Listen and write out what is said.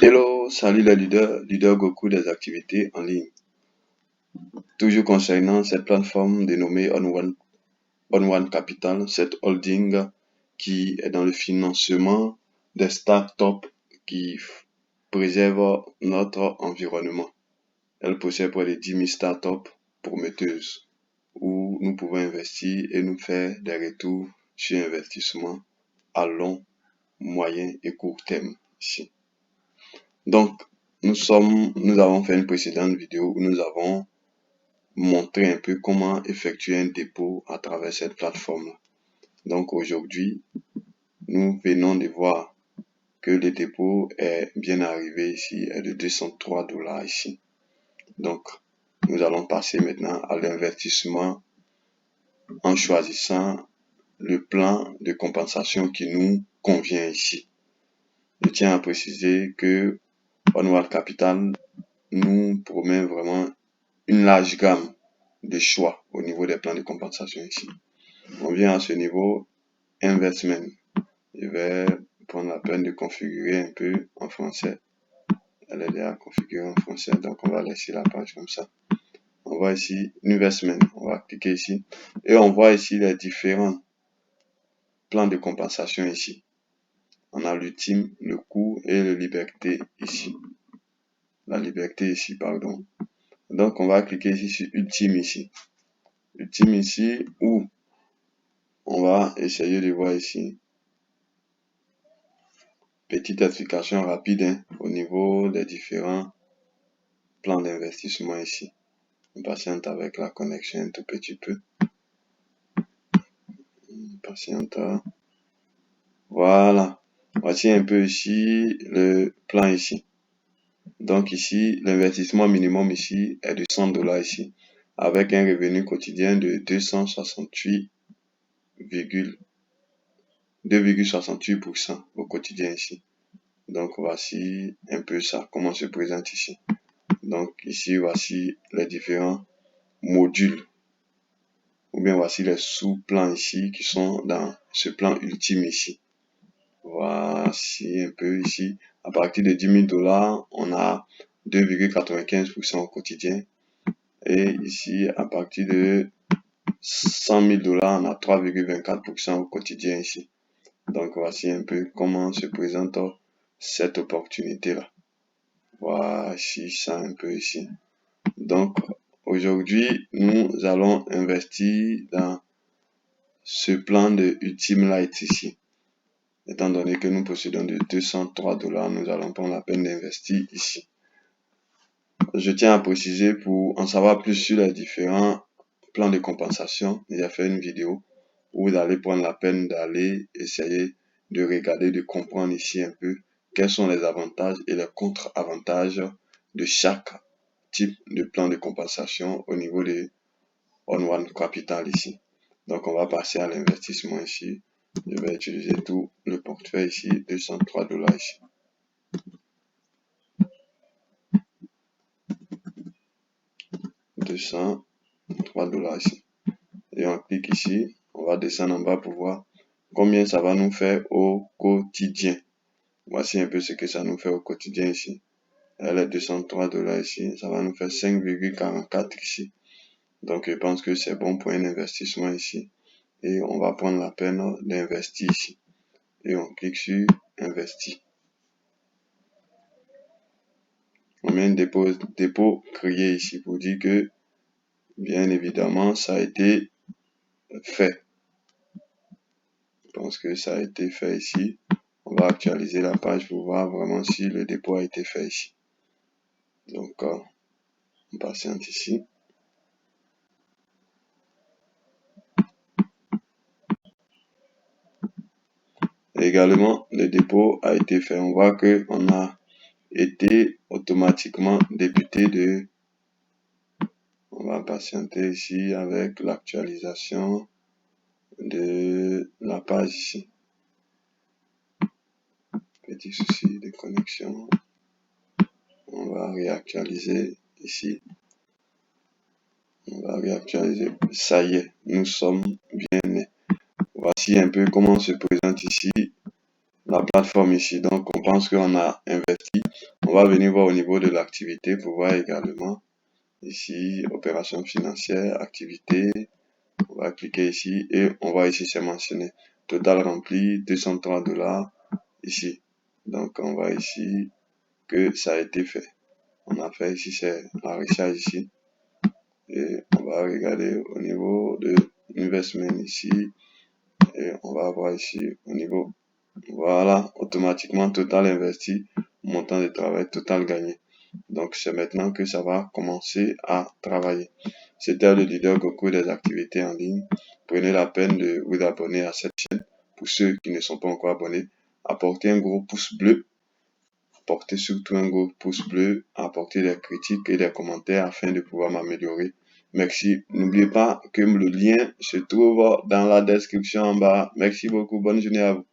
Hello, salut les leaders, leader Goku des activités en ligne. Toujours concernant cette plateforme dénommée On One Capital, cette holding qui est dans le financement des startups qui préservent notre environnement. Elle possède près de 10 000 startups prometteuses où nous pouvons investir et nous faire des retours sur investissement à long, moyen et court terme ici. Donc, nous avons fait une précédente vidéo où nous avons montré un peu comment effectuer un dépôt à travers cette plateforme. Donc, aujourd'hui, nous venons de voir que le dépôt est bien arrivé ici, est de 203 $ ici. Donc, nous allons passer maintenant à l'investissement en choisissant le plan de compensation qui nous convient ici. Je tiens à préciser que On One Capital nous promet vraiment une large gamme de choix au niveau des plans de compensation ici. On vient à ce niveau investment. Je vais prendre la peine de configurer un peu en français. Elle est déjà configurée en français, donc on va laisser la page comme ça. On voit ici investment, on va cliquer ici et on voit ici les différents plans de compensation ici. On a l'ultime, le court et la liberté ici. La liberté ici, pardon. Donc on va cliquer ici sur ultime ici. Ultime ici où on va essayer de voir ici. Petite explication rapide au niveau des différents plans d'investissement ici. On patiente avec la connexion un tout petit peu. Patiente. Voilà. Voici un peu ici le plan ici. Donc ici, l'investissement minimum ici est de 100 $ ici, avec un revenu quotidien de 2,68% au quotidien ici. Donc voici un peu ça, comment se présente ici. Donc ici, voici les différents modules, ou bien voici les sous-plans ici qui sont dans ce plan ultime ici. Voici un peu ici, à partir de 10 000 $, on a 2,95% au quotidien. Et ici, à partir de 100 000 $, on a 3,24% au quotidien ici. Donc voici un peu comment se présente cette opportunité-là. Voici ça un peu ici. Donc aujourd'hui, nous allons investir dans ce plan de Ultime Light ici. Étant donné que nous possédons de 203 $, nous allons prendre la peine d'investir ici. Je tiens à préciser, pour en savoir plus sur les différents plans de compensation, j'ai fait une vidéo où vous allez prendre la peine d'aller essayer de regarder, de comprendre ici un peu quels sont les avantages et les contre-avantages de chaque type de plan de compensation au niveau de On One Capital ici. Donc on va passer à l'investissement ici. Je vais utiliser tout le portefeuille ici, 203 $ ici. $203 ici. Et on clique ici, on va descendre en bas pour voir combien ça va nous faire au quotidien. Voici un peu ce que ça nous fait au quotidien ici. Elle est 203 $ ici, ça va nous faire 5,44 ici. Donc je pense que c'est bon pour un investissement ici. Et on va prendre la peine d'investir ici. Et on clique sur investir. On met un dépôt créé ici pour dire que bien évidemment ça a été fait. Je pense que ça a été fait ici. On va actualiser la page pour voir vraiment si le dépôt a été fait ici. Donc on patiente ici. Et également le dépôt a été fait. On voit que on a été automatiquement débuté de. On va patienter ici avec l'actualisation de la page ici. Petit souci de connexion. On va réactualiser ici. On va réactualiser. Ça y est, nous sommes bien nés. Voici un peu comment se présente ici la plateforme ici. Donc on pense qu'on a investi On va venir voir au niveau de l'activité pour voir également ici, opération financière, activité. On va cliquer ici et on va ici, c'est mentionné. Total rempli, 203 $ ici. Donc, on va ici que ça a été fait. On a fait ici, c'est la recharge ici. Et on va regarder au niveau de investment ici. Et on va voir ici au niveau, voilà, automatiquement total investi, montant de travail total gagné. Donc, c'est maintenant que ça va commencer à travailler. C'était le leader Goku des activités en ligne. Prenez la peine de vous abonner à cette chaîne. Pour ceux qui ne sont pas encore abonnés, apportez un gros pouce bleu. Apportez surtout un gros pouce bleu. Apportez des critiques et des commentaires afin de pouvoir m'améliorer. Merci. N'oubliez pas que le lien se trouve dans la description en bas. Merci beaucoup. Bonne journée à vous.